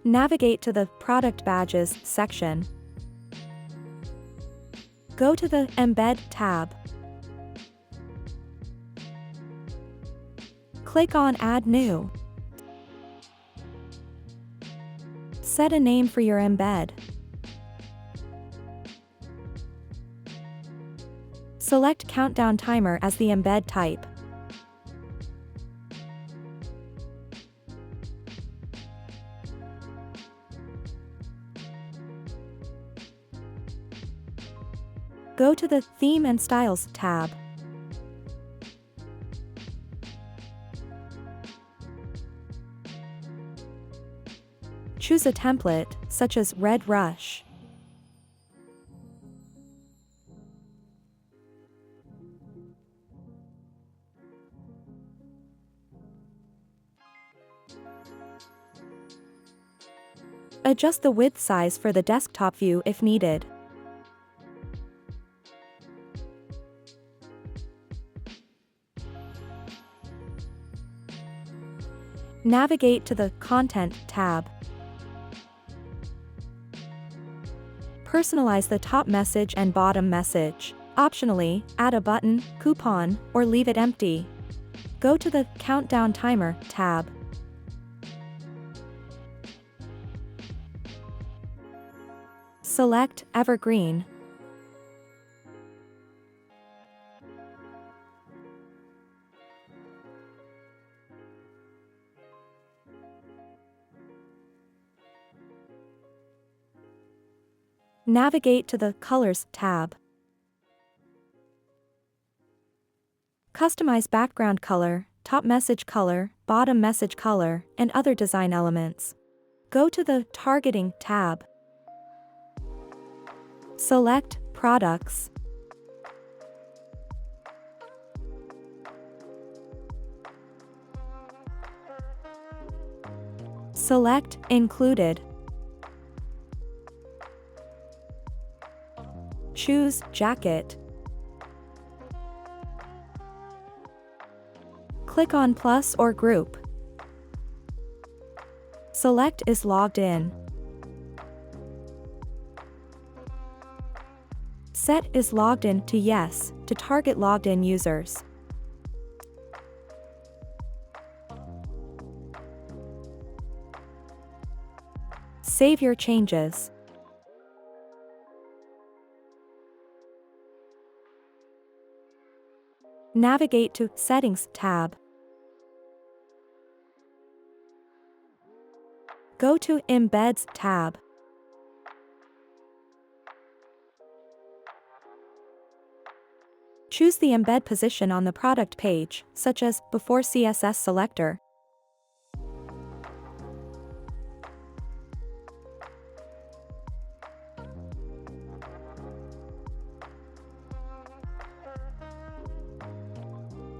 Navigate to the Product Badges section. Go to the Embed tab. Click on Add New. Set a name for your embed. Select Countdown Timer as the embed type. Go to the Theme and Styles tab. Choose a template, such as Red Rush. Adjust the width size for the desktop view if needed. Navigate to the Content tab. Personalize the top message and bottom message. Optionally, add a button, coupon, or leave it empty. Go to the Countdown Timer tab. Select Evergreen. Navigate to the Colors tab. Customize background color, top message color, bottom message color, and other design elements. Go to the Targeting tab. Select Products. Select Included. Choose Jacket. Click on Plus or Group. Select Is Logged In. Set Is Logged In to Yes to target logged in users. Save your changes. Navigate to Settings tab. Go to Embeds tab. Choose the embed position on the product page, such as before CSS selector.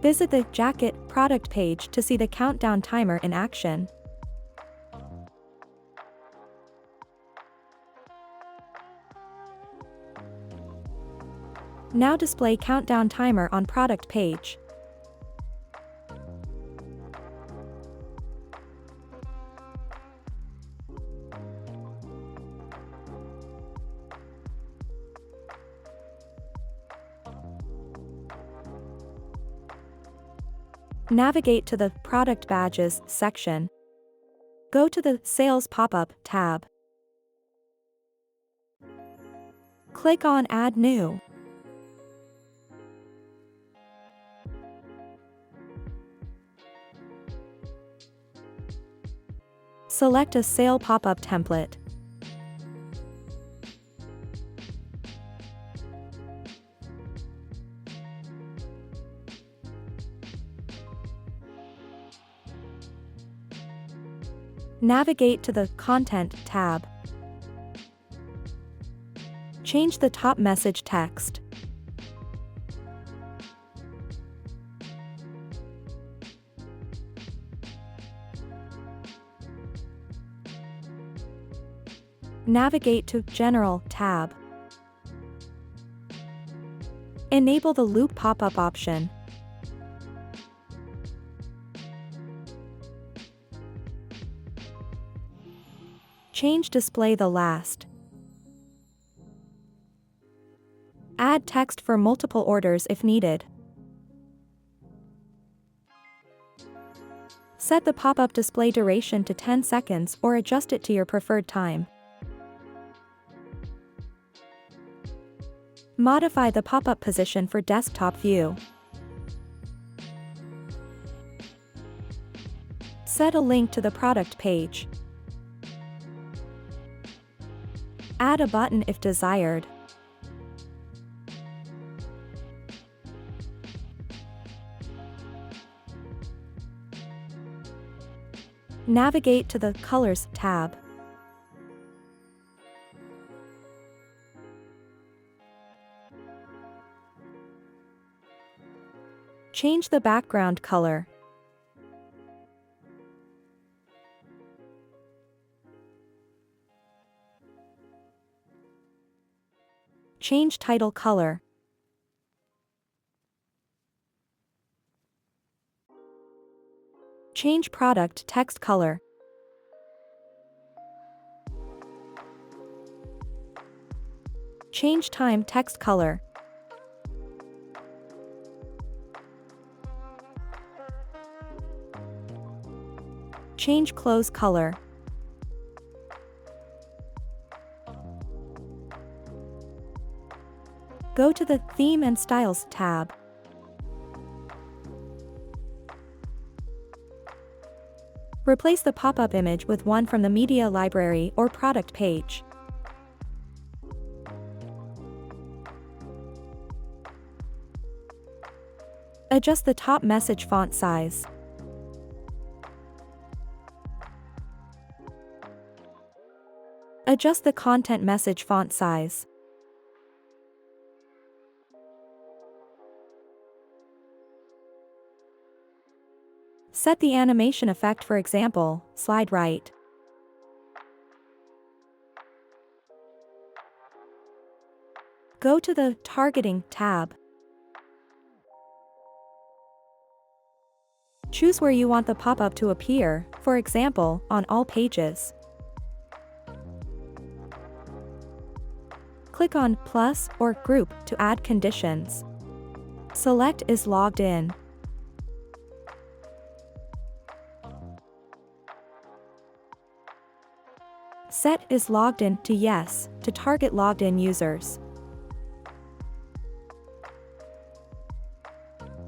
Visit the Jacket product page to see the countdown timer in action. Now display countdown timer on product page. Navigate to the Product Badges section. Go to the Sales Popup tab. Click on Add New. Select a sale pop-up template. Navigate to the Content tab. Change the top message text. Navigate to General tab. Enable the Loop pop-up option. Change display the last. Add text for multiple orders if needed. Set the pop-up display duration to 10 seconds or adjust it to your preferred time. Modify the pop-up position for desktop view. Set a link to the product page. Add a button if desired. Navigate to the Colors tab. Change the background color. Change title color. Change product text color. Change time text color. Change close color. Go to the Theme and Styles tab. Replace the pop-up image with one from the media library or product page. Adjust the top message font size. Adjust the content message font size. Set the animation effect, for example, slide right. Go to the Targeting tab. Choose where you want the pop-up to appear, for example, on all pages. Click on Plus or Group to add conditions. Select Is logged in. Set Is logged in to Yes to target logged in users.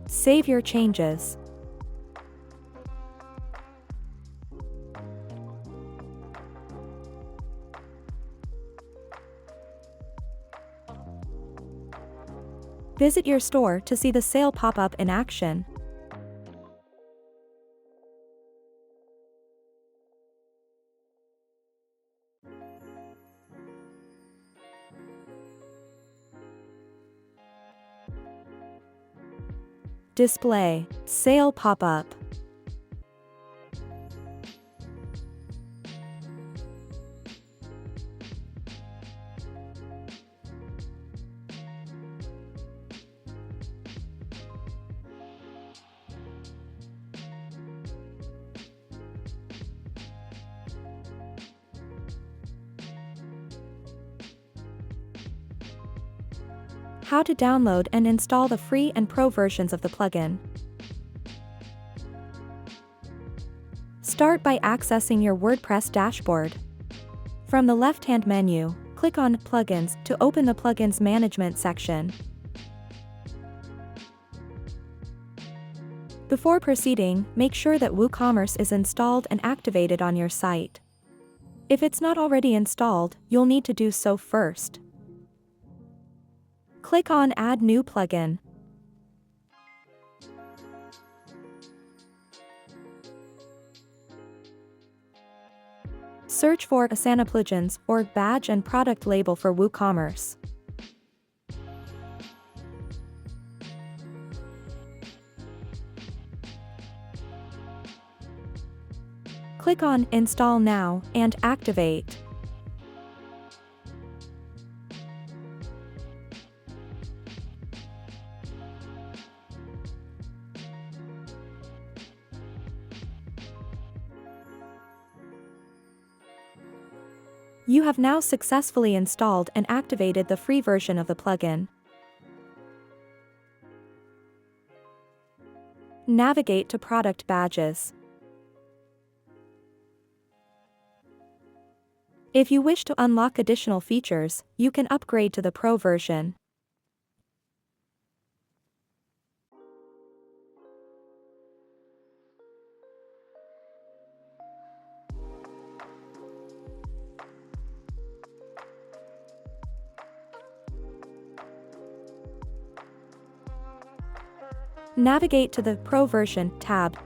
Save your changes. Visit your store to see the sale pop-up in action. Display Sale pop-up. How to download and install the free and pro versions of the plugin. Start by accessing your WordPress dashboard. From the left-hand menu, click on Plugins to open the Plugins Management section. Before proceeding, make sure that WooCommerce is installed and activated on your site. If it's not already installed, you'll need to do so first. Click on Add New Plugin. Search for Asana plugins or badge and product label for WooCommerce. Click on Install Now and Activate. You have now successfully installed and activated the free version of the plugin. Navigate to Product Badges. If you wish to unlock additional features, you can upgrade to the Pro version. Navigate to the Pro version tab.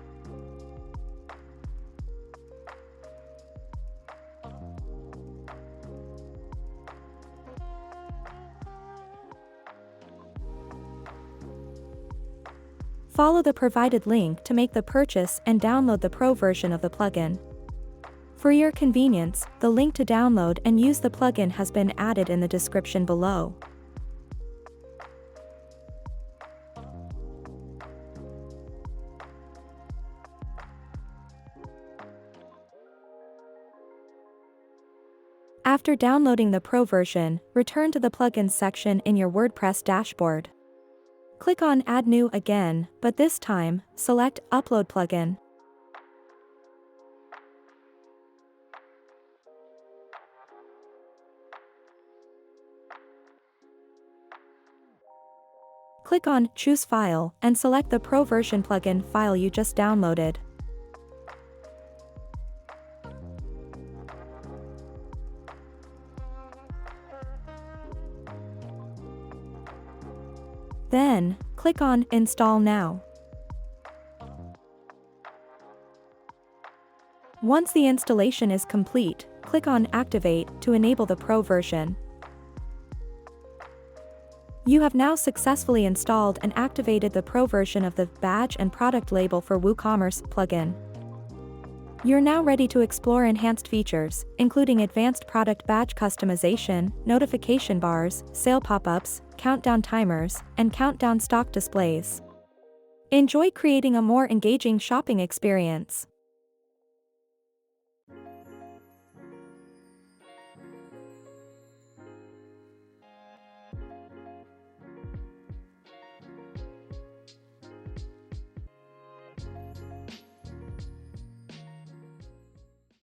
Follow the provided link to make the purchase and download the Pro version of the plugin. For your convenience, the link to download and use the plugin has been added in the description below. After downloading the Pro version, return to the Plugins section in your WordPress dashboard. Click on Add New again, but this time, select Upload Plugin. Click on Choose File and select the Pro version plugin file you just downloaded. Then, click on Install Now. Once the installation is complete, click on Activate to enable the Pro version. You have now successfully installed and activated the Pro version of the Badge and Product Label for WooCommerce plugin. You're now ready to explore enhanced features, including advanced product badge customization, notification bars, sale pop-ups, countdown timers, and countdown stock displays. Enjoy creating a more engaging shopping experience.